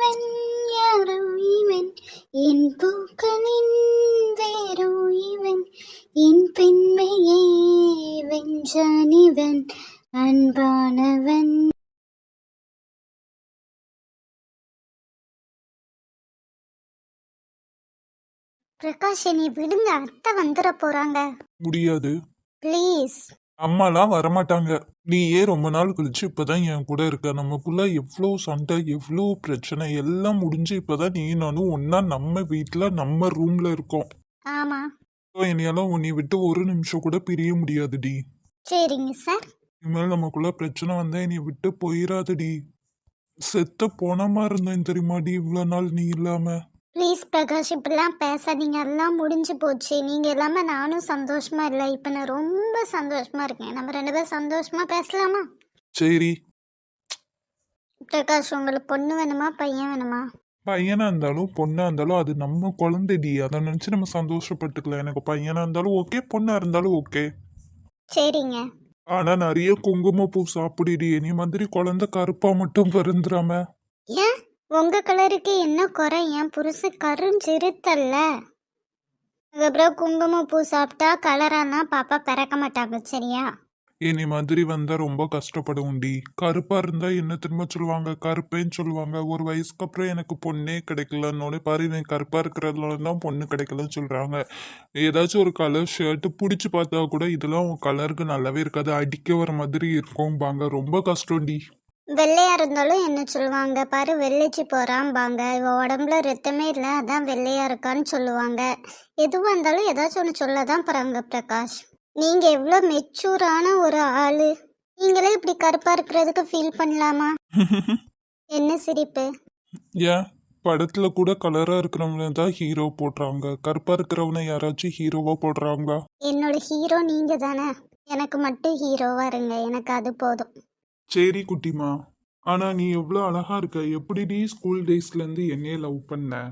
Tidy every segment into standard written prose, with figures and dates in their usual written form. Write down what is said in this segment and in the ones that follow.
இவன் யாரோ இவன் என் பூக்களின் வேரோ இவன் என் பெண்மையை வென்றான் இவன் அன்பானவன். பிரகாஷ் நீ விடுங்க, அத்தை வந்துட போறாங்க. முடியாது. ப்ளீஸ். அம்மாலாம் வரமாட்டாங்க. நீயே ரொம்ப நாள் கழிச்சு இப்பதான் என் கூட இருக்க. நமக்குள்ள எவ்வளோ சண்டை, எவ்வளோ பிரச்சனை எல்லாம் முடிஞ்சு இப்பதான் நீ நானும் ஒன்னா நம்ம வீட்டுல நம்ம ரூம்ல இருக்கோம். ஆமா. என்னையெல்லாம் உன்னை விட்டு ஒரு நிமிஷம் கூட பிரிய முடியாதுடி. சரிங்க சார். இனிமேல் நமக்குள்ள பிரச்சனை வந்தா என்னை விட்டு போயிடாதடி. செத்து போன மாதிரி இருந்தேன் தெரியுமாடி இவ்வளோ நாள் நீ இல்லாம. ப்ளீஸ் பிரகாஷ், இப்படிலாம் பேசாதீங்க. எல்லாம் முடிஞ்சு போச்சு. நீங்கள் இல்லாமல் நானும் சந்தோஷமா இல்லை. இப்போ நான் ரொம்ப சந்தோஷமா இருக்கேன். நம்ம 2 பேரும் சந்தோஷமா பேசலாமா? சரி. பிரகாஷ், உங்களுக்கு பொண்ணு வேணுமா பையன் வேணுமா? பையனா இருந்தாலும் பொண்ணா இருந்தாலும் அது நம்ம குழந்தைடி. அதை நினச்சி நம்ம சந்தோஷப்பட்டுக்கலாம். எனக்கு பையனா இருந்தாலும் ஓகே, பொண்ணா இருந்தாலும் ஓகே. சரிங்க. ஆனா நிறைய குங்குமப்பூ சாப்பிடுடி. நீ மாதிரி குழந்தை கருப்பா மட்டும் பிறந்துடாம. ஏன் உங்க கலருக்கு என்ன குறை? என் புருஷ கருஞ்சிருத்தல்ல. அதுக்கப்புறம் குங்குமப்பூ சாப்பிட்டா கலரானா பாப்பா பிறக்க மாட்டாங்க, சரியா? இனி மாதிரி வந்தா ரொம்ப கஷ்டப்படுவோம்டி. கருப்பா இருந்தா என்ன திரும்ப சொல்லுவாங்க, கருப்பேன்னு சொல்லுவாங்க. ஒரு வயசுக்கு அப்புறம் எனக்கு பொண்ணே கிடைக்கலன்னு பாரு, இவன் கருப்பா இருக்கிறதுனால தான் பொண்ணு கிடைக்கலன்னு சொல்றாங்க. ஏதாச்சும் ஒரு கலர் ஷர்ட் பிடிச்சி பார்த்தா கூட இதெல்லாம் உன் கலருக்கு நல்லாவே இருக்காது, அடிக்க வர மாதிரி இருக்கும்பாங்க. ரொம்ப கஷ்டம்டி. வெள்ளையா இருந்தாலும் என்ன சொல்லுவாங்க பாரு, வெள்ளைச்சி போறாம்பாங்க. இவ உடம்புல ரத்தமே இல்லை, அதான் வெள்ளையா இருக்கான்னு சொல்லுவாங்க. எதுவாக இருந்தாலும் ஏதாச்சும் ஒன்று சொல்ல தான் போறாங்க. பிரகாஷ், நீங்க எவ்வளோ மெச்சூரான ஒரு ஆளு. நீங்களே இப்படி கருப்பா இருக்கிறதுக்கு ஃபீல் பண்ணலாமா? என்ன சிரிப்பு? ஏன் படத்துல கூட கலரா இருக்கிறவங்க தான் ஹீரோ போடுறாங்க, கருப்பா இருக்கிறவனை யாராச்சும் ஹீரோவா போடுறாங்களா? என்னோட ஹீரோ நீங்க தானே. எனக்கு மட்டும் ஹீரோவா இருங்க, எனக்கு அது போதும். சரி குட்டிமா. ஆனா நீ எவ்வளோ அழகா இருக்க. எப்படிடி ஸ்கூல் டேஸ்ல இருந்து என்னைய லவ் பண்ண?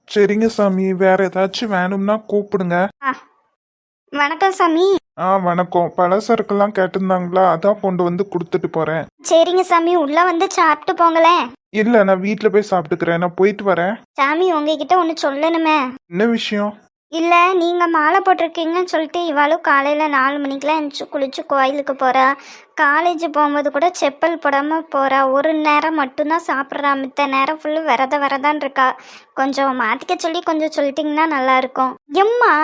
சரிங்க சாமி, வேற ஏதாச்சும் வேணும்னா கூப்பிடுங்க. வணக்கம் சாமி. வணக்கம். பலசரக்கெல்லாம் கேட்டிருந்தாங்களா, அதான் கொண்டு வந்து கொடுத்துட்டு போறேன். சரிங்க சாமி, உள்ள வந்து சாப்பிட்டு போங்களேன். இல்ல, நான் வீட்டுல போய் சாப்பிட்டுக்கிறேன். நான் போயிட்டு வரேன். சாமி, உங்ககிட்ட ஒன்று சொல்லணுமே. என்ன விஷயம்? இல்லை, நீங்கள் மாலை போட்டிருக்கீங்கன்னு சொல்லிட்டு இவாளும் காலையில் 4 மணிக்கெலாம் எழுந்துச்சி குளிச்சு கோயிலுக்கு போகிறா. காலேஜ் போகும்போது கூட செப்பல் போடாமல் போகிறா. ஒரு நேரம் மட்டும்தான் சாப்பிட்றா, மித்த நேரம் ஃபுல்லு விரதான் இருக்கா. கொஞ்சம் மாற்றிக்க சொல்லி கொஞ்சம் சொல்லிட்டிங்கன்னா நல்லாயிருக்கும். எம்மா.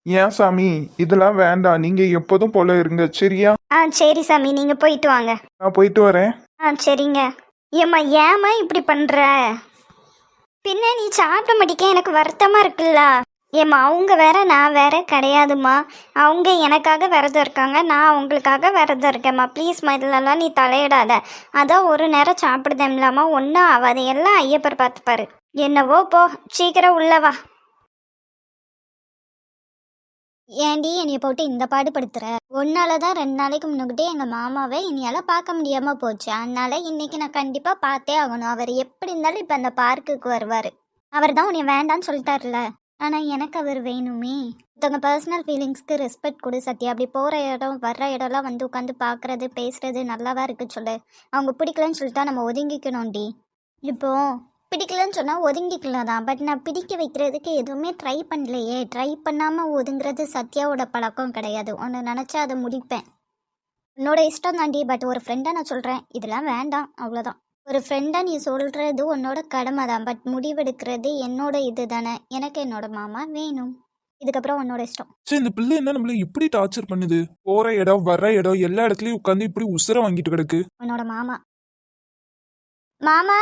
ஏன் சாமி, இதெல்லாம் வேண்டாம். நீங்க எப்போதும் போல இருங்க, சரியா? சரி சாமி, நீங்கள் போயிட்டு வாங்க. நான் போயிட்டு வரேன். சரிங்க. ஏம்மா, ஏம்மா இப்படி பண்ணுற? பின்ன நீ சாப்பிட மாட்டிக்க, எனக்கு வருத்தமாக இருக்குல்ல. ஏம்மா, அவங்க வேற நான் வேற கிடையாதும்மா. அவங்க எனக்காக விரதம் இருக்காங்க, நான் அவங்களுக்காக விரதம் இருக்கேம்மா. ப்ளீஸ்மா, இதிலலாம் நீ தலையிடாத. அதான் ஒரு நேரம் சாப்பிடுதேன் இல்லாமா, ஒன்றும் ஆகாது. எல்லாம் ஐயப்பர் பார்த்துப்பாரு. என்னவோ போ, சீக்கிரம் உள்ளவா. ஏண்டி என்னைய போட்டு இந்த பாடுபடுத்துற? ஒன்னால தான் 2 நாளைக்கு முன்னுக்கிட்டே எங்கள் மாமாவை இனியால பார்க்க முடியாமல் போச்சு. அதனால இன்னைக்கு நான் கண்டிப்பாக பார்த்தே ஆகணும். அவர் எப்படி இருந்தாலும் இப்போ அந்த பார்க்குக்கு வருவார். அவர் தான் உன்னை வேண்டான்னு சொல்லிட்டார்ல. ஆனால் எனக்கு அவர் வேணுமே. ஒருத்தவங்க பர்சனல் ஃபீலிங்ஸ்க்கு ரெஸ்பெக்ட் கொடு சத்யா. அப்படி போகிற இடம் வர்ற இடம்லாம் வந்து உட்காந்து பார்க்குறது பேசுகிறது நல்லாவா இருக்குது சொல்லு. அவங்க பிடிக்கலன்னு சொல்லிட்டா நம்ம ஒதுங்கிக்கணும்டி. இப்போ பிடிக்கலன்னு சொன்னால் ஒதுங்கிக்கலாம் தான். பட் நான் பிடிக்க வைக்கிறதுக்கு எதுவுமே ட்ரை பண்ணலையே. ட்ரை பண்ணாமல் ஒதுங்கிறது சத்யாவோட பழக்கம் கிடையாது. ஒன்று நினச்சா அதை முடிப்பேன். என்னோட இஷ்டம் தாண்டி. பட் ஒரு ஃப்ரெண்டாக நான் சொல்கிறேன், இதெல்லாம் வேண்டாம், அவ்வளோதான். ஒரு ஃப்ரெண்டாக நீ சொல்கிறது உன்னோட கடமை தான். பட் முடிவெடுக்கிறது என்னோட இது தானே. எனக்கு என்னோட மாமா வேணும். இதுக்கப்புறம் உன்னோட இஷ்டம். சரி, இந்த பிள்ளை என்ன நம்மள இப்படி டார்ச்சர் பண்ணுது? போற இடம் வர்ற இடம் எல்லா இடத்துலயும் உட்காந்து இப்படி உசுர வாங்கிட்டு கிடக்கு. உன்னோட மாமா மாமா.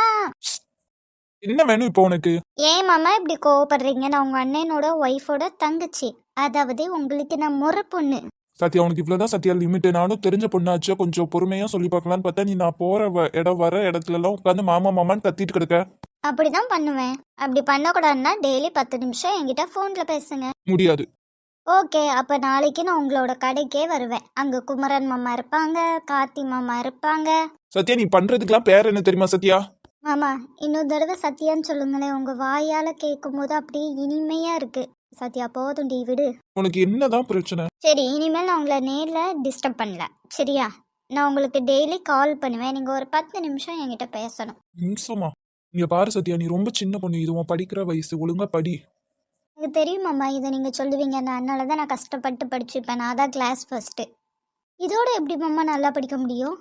என்ன வேணும் இப்போ உனக்கு? ஏன் மாமா இப்படி கோவப்படுறீங்க? நான் உங்க அண்ணனோட ஒய்ஃபோட தங்கச்சி, அதாவது உங்களுக்கு நான் முறை பொண்ணு. சத்யா, உனக்கு இவ்வளவுதான் சத்யா லிமிட். நானும் தெரிஞ்ச பொண்ணாச்சு, கொஞ்சம் பொறுமையா சொல்லி பார்க்கலான்னு பார்த்தா நீ நான் போற இடம் வர இடத்துல எல்லாம் உட்காந்து மாமா மாமான்னு கத்திட்டு கிடக்க. அப்படிதான் பண்ணுவேன். அப்படி பண்ணக்கூடாதுன்னா டெய்லி 10 நிமிஷம் என்கிட்ட ஃபோனில் பேசுங்க. முடியாது. ஓகே, அப்போ நாளைக்கு நான் உங்களோட கடைக்கே வருவேன். அங்கே குமரன் மாமா இருப்பாங்க, கார்த்தி மாமா இருப்பாங்க. சத்யா, நீ பண்றதுக்கெல்லாம் பேர் என்ன தெரியுமா சத்யா? மாமா, இன்னொரு தடவை சத்யான்னு சொல்லுங்களேன். உங்கள் வாயால் கேட்கும்போது அப்படியே இனிமையாக இருக்கு. சத்யா, போதும்டி, விடு. உனக்கு என்னதான் பிரச்சனை? சரி, இனிமேல் நான் உங்களை நேரில் டிஸ்டர்ப் பண்ணல, சரியா? நான் உங்களுக்கு டெய்லி கால் பண்ணுவேன். நீங்கள் ஒரு 10 நிமிஷம் என்கிட்ட பேசணும். நிமிஷமா? இங்க பாரு சத்யா, நீ ரொம்ப சின்ன பொண்ணு. இது உன் படிக்கிற வயசு, ஒழுங்கா படி. எனக்கு தெரியுமாம்மா, இதை நீங்கள் சொல்லுவீங்க. அதனால தான் நான் கஷ்டப்பட்டு படிச்சுப்பேன். நான் தான் கிளாஸ் ஃபஸ்ட்டு. இதோட எப்படி மாமா நல்லா படிக்க முடியும்?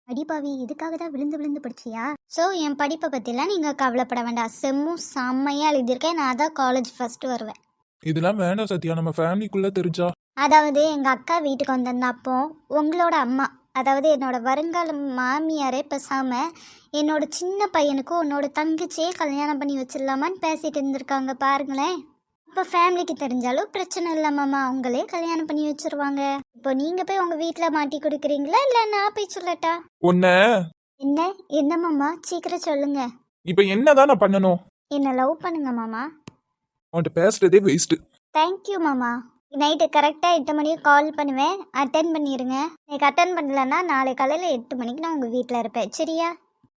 அடிப்பாவி, இதுக்காக தான் விழுந்து விழுந்து படிச்சியா? ஸோ என் படிப்பை பற்றிலாம் நீங்கள் கவலைப்பட வேண்டாம். செம்மும் செம்மையாக எழுதியிருக்கேன். நான் தான் காலேஜ் ஃபஸ்ட்டு வருவேன். இதெல்லாம் வேண்டாம் சத்யா, நம்ம ஃபேமிலிக்குள்ள தெரிஞ்சா. அதாவது எங்கள் அக்கா வீட்டுக்கு வந்திருந்தப்போ உங்களோட அம்மா, அதாவது என்னோட வருங்கால மாமியாரே பேசாமல் என்னோட சின்ன பையனுக்கும் உன்னோட தங்கச்சியே கல்யாணம் பண்ணி வச்சிடலாமான்னு பேசிட்டு இருந்திருக்காங்க பாருங்களேன். இப்போ ஃபேமிலிக்கு தெரிஞ்சாலும் பிரச்சனை இல்லை மாமா, அவங்களே கல்யாணம் பண்ணி வச்சிருவாங்க. இப்போ நீங்கள் போய் உங்கள் வீட்டில் மாட்டி கொடுக்குறீங்களா இல்லை நான் போய் சொல்லட்டா? உன்ன என்ன என்ன மாமா, சீக்கிரம் சொல்லுங்க. இப்ப என்னதான் நான் பண்ணணும்? என்ன லவ் பண்ணுங்க மாமா. அவன்கிட்ட பேசுறதே வேஸ்ட். தேங்க்யூ மாமா. நைட்டு கரெக்டாக 8 மணிக்கு கால் பண்ணுவேன், அட்டன் பண்ணிடுங்க. எனக்கு அட்டன் பண்ணலன்னா நாளை காலையில் 8 மணிக்கு நான் உங்கள் வீட்டில் இருப்பேன், சரியா?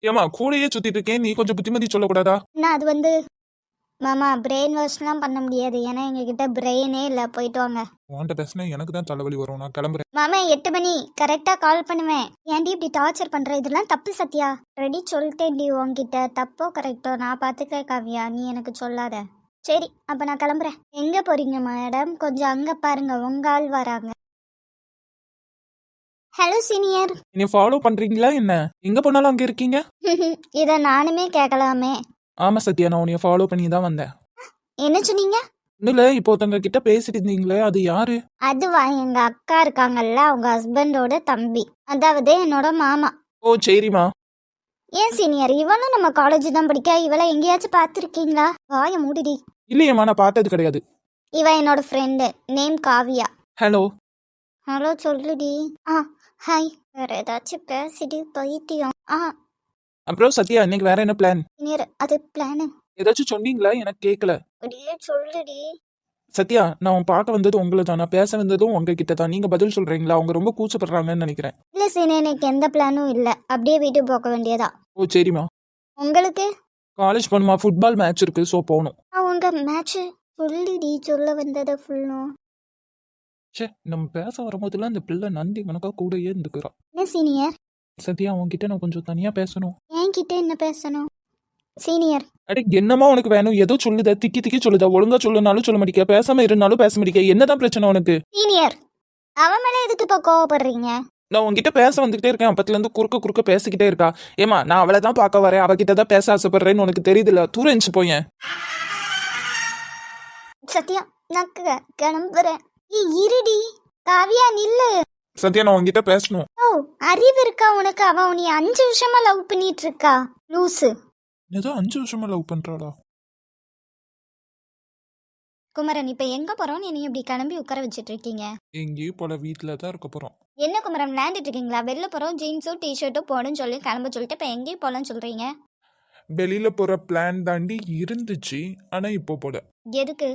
ஏமா கூடயே சுத்திட்டு இருக்கேன், நீ கொஞ்சம் புத்திமதி சொல்லக்கூடாதா? நான் அது வந்து மாமா, பிரெயின் வாஷ்லாம் பண்ண முடியாது. ஏன்னா எங்ககிட்ட பிரெயினே இல்லை. போயிட்டு வாங்க. உன்கிட்ட பேசினா எனக்கு தான் தலைவலி வரும். நான் கிளம்புறேன். மாமா, 8 மணி கரெக்டாக கால் பண்ணுவேன். ஏன்டி இப்படி டார்ச்சர் பண்ணுற? இதெல்லாம் தப்பு சத்யா. ரெடி சொல்லிட்டேன்டி உங்ககிட்ட. தப்போ கரெக்டோ நான் பார்த்துக்கிறேன் காவியா, நீ எனக்கு சொல்லாத. சரி, அப்போ நான் கிளம்புறேன். எங்கே போகிறீங்க மேடம்? கொஞ்சம் அங்கே பாருங்க, உங்கள் ஆள் வராங்க. Hello senior. நீ ஃபாலோ பண்றீங்களா என்ன? எங்க போனாலும் அங்க இருக்கீங்க. இதை நானுமே கேட்கலாமே. ஆமா சத்யா, நான் உன்னைய ஃபாலோ பண்ணி தான் வந்தேன். என்ன சொன்னீங்க? இல்ல, இப்போ ஒருத்தங்க கிட்ட பேசிட்டு இருந்தீங்களே, அது யாரு? அதுவா, எங்கள் அக்கா இருக்காங்கல்ல, அவங்க ஹஸ்பண்டோட தம்பி, அதாவது என்னோட மாமா. ஓ சரிம்மா. ஏன் சீனியர், இவனும் நம்ம காலேஜ் தான் படிக்கா? இவளை எங்கேயாச்சும் பார்த்துருக்கீங்களா? வாய மூடிடி. இல்லையம்மா, நான் பார்த்தது கிடையாது. இவ என்னோட friend, name Kavya. Hello. Hello சொல்லுடி. ஹாய். வேற ஏதாச்சும் பேசிட்டு பைத்தியம். அப்புறம் சத்யா, இன்னைக்கு வேற என்ன பிளான்? சீனியர், அது பிளானு. ஏதாச்சும் சொன்னீங்களா? எனக்கு கேட்கல. அப்படியே சொல்லுடி. சத்யா, நான் பார்க்க வந்தது உங்களை தான், நான் பேச வந்ததும் உங்ககிட்ட தான். நீங்க பதில் சொல்றீங்களா? அவங்க ரொம்ப கூச்சப்படுறாங்கன்னு நினைக்கிறேன். இல்லை சீனியர், எனக்கு எந்த பிளானும் இல்லை. அப்படியே வீட்டுக்கு போக வேண்டியதா. ஓ சரிம்மா. உங்களுக்கு? காலேஜ் போகணுமா, ஃபுட்பால் மேட்ச் இருக்கு, ஸோ போகணும். உங்க மேட்ச்சு சொல்லுடி, சொல்ல வந்ததை ஃபுல்லும். சே, நம்ம பேச வரும்போதெல்லாம் இந்த பிள்ளை நந்தி கணக்கா கூடயே இருந்துக்கிறா. என்ன சீனியர்? சத்யா, உன்கிட்ட நான் கொஞ்சம் தனியா பேசணும். என்கிட்ட என்ன பேசணும் சீனியர்? அடி, என்னமா உனக்கு வேணும்? ஏதோ சொல்லுத, திக்கி திக்கி சொல்லுத. ஒழுங்கா சொல்லுனாலும் சொல்ல மாட்டேங்க, பேசாம இருந்தாலும் பேச மாட்டேங்க. என்னதான் பிரச்சனை உனக்கு? சீனியர், அவன் மேலே எதுக்கு இப்போ கோவப்படுறீங்க? நான் உன்கிட்ட பேச வந்துகிட்டே இருக்கேன், அப்பத்துல இருந்து குறுக்க பேசிக்கிட்டே இருக்கா. ஏமா, நான் அவளை தான் பார்க்க வரேன், அவகிட்ட தான் பேச ஆசைப்படுறேன்னு உனக்கு தெரியுதுல. தூரம் எஞ்சி போயேன். சத்யா, நான் கிளம்புறேன். இருடி. காவியா நில்லு. சத்யா, நான் உன்கிட்ட பேசணும். ஓ, அறிவு இருக்கா உனக்கு? அவன் உன்னை 5 வருஷமா லவ் பண்ணிட்டு இருக்கா, லூசு. ஏதோ 5 வருஷமா லவ் பண்றாளா? குமரன், இப்ப எங்க போறோம்? நீ இப்படி கிளம்பி உட்கார வச்சிட்டு இருக்கீங்க. எங்கேயும் போல, வீட்டுல தான் இருக்க போறோம். என்ன குமரன், விளையாண்டுட்டு இருக்கீங்களா? வெளில போறோம், ஜீன்ஸும் டிஷர்ட்டும் போடுன்னு சொல்லி கிளம்ப சொல்லிட்டு இப்ப எங்கேயும் போலன்னு சொல்றீங்க. வெளியில போற பிளான் தாண்டி இருந்துச்சு, ஆனா இப்போ போல. எதுக்கு?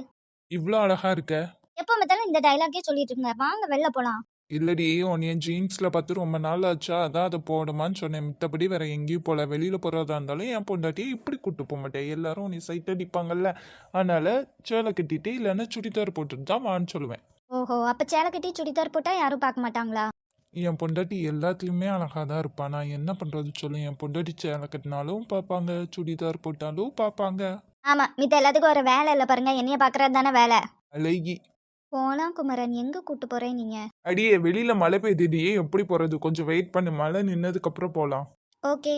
இவ்வளோ அழகா இருக்க. எப்போ பார்த்தாலும் இந்த டைலாக்கே சொல்லிட்டு இருங்க. வாங்க வெளில போலாம். இல்லடி, உன்னைய ஜீன்ஸ்ல பார்த்து ரொம்ப நாள் ஆச்சா, அதான் அதை போடுமான்னு சொன்னேன். மித்தபடி வேற எங்கேயும் போல. வெளியில போறதா இருந்தாலும் என் பொண்டாட்டியை இப்படி கூட்டு போக மாட்டேன். எல்லாரும் உன்னை சைட் அடிப்பாங்கல்ல, அதனால சேலை கட்டிட்டு இல்லைன்னா சுடிதார் போட்டுட்டு தான் வான்னு சொல்லுவேன். ஓஹோ, அப்ப சேலை கட்டி சுடிதார் போட்டா யாரும் பார்க்க மாட்டாங்களா? என் பொண்டாட்டி எல்லாத்துலேயுமே அழகா தான் இருப்பா. நான் என்ன பண்றது சொல்லு? என் பொண்டாட்டி சேலை கட்டினாலும் பார்ப்பாங்க, சுடிதார் போட்டாலும் பார்ப்பாங்க. ஆமா, மித்த எல்லாத்துக்கும் ஒரு வேலை இல்லை பாருங்க. என்னைய பாக்குறது தானே வேலை. அழகி. போலாம் குமரன், எங்க கூட்டு போறேன் நீங்க? அடியே, வெளியில மழை பெய்யுதுடியே, எப்படி போறது? கொஞ்சம் வெயிட் பண்ணு, மழை நின்னதுக்கு அப்புறம் போலாம். ஓகே.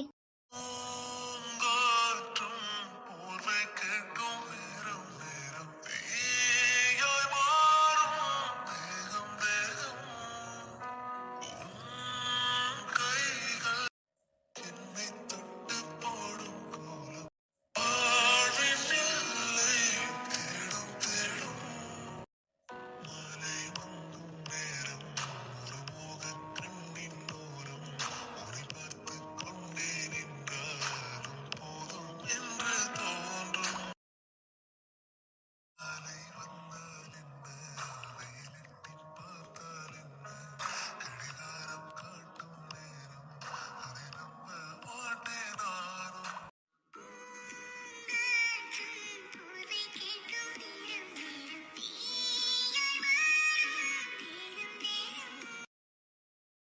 அலை வந்ததென்ன